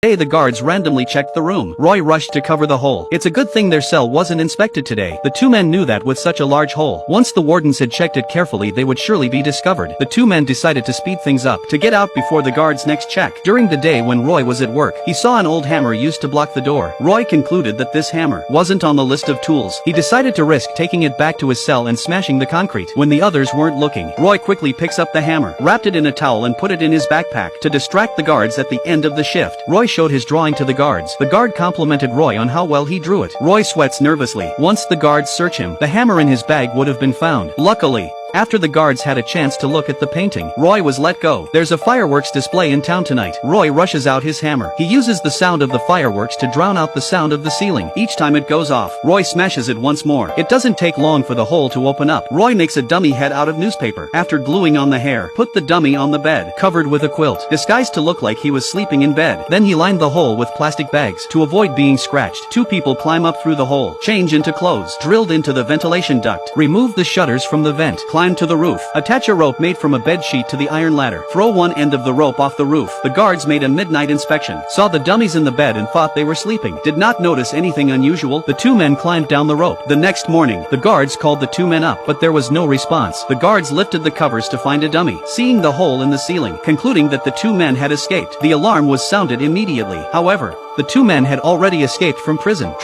Day the guards randomly checked the room. Roy rushed to cover the hole. It's a good thing their cell wasn't inspected today. The two men knew that with such a large hole, once the wardens had checked it carefully they would surely be discovered. The two men decided to speed things up to get out before the guards' next check. During the day when Roy was at work, he saw an old hammer used to block the door. Roy concluded that this hammer wasn't on the list of tools. He decided to risk taking it back to his cell and smashing the concrete. When the others weren't looking, Roy quickly picks up the hammer, wrapped it in a towel and put it in his backpack to distract the guards at the end of the shift. Roy showed his drawing to the guards. The guard complimented Roy on how well he drew it. Roy sweats nervously. Once the guards search him, the hammer in his bag would have been found. Luckily, after the guards had a chance to look at the painting, Roy was let go. There's a fireworks display in town tonight. Roy rushes out his hammer. He uses the sound of the fireworks to drown out the sound of the ceiling. Each time it goes off, Roy smashes it once more. It doesn't take long for the hole to open up. Roy makes a dummy head out of newspaper. After gluing on the hair, put the dummy on the bed, covered with a quilt, disguised to look like he was sleeping in bed. Then he lined the hole with plastic bags to avoid being scratched. Two people climb up through the hole, change into clothes, drilled into the ventilation duct, remove the shutters from the vent, climb to the roof, attach a rope made from a bed sheet to the iron ladder, throw one end of the rope off the roof. The guards made a midnight inspection, saw the dummies in the bed and thought they were sleeping, did not notice anything unusual. The two men climbed down the rope. The next morning, the guards called the two men up, but there was no response. The guards lifted the covers to find a dummy, seeing the hole in the ceiling, concluding that the two men had escaped. The alarm was sounded immediately. However, the two men had already escaped from prison.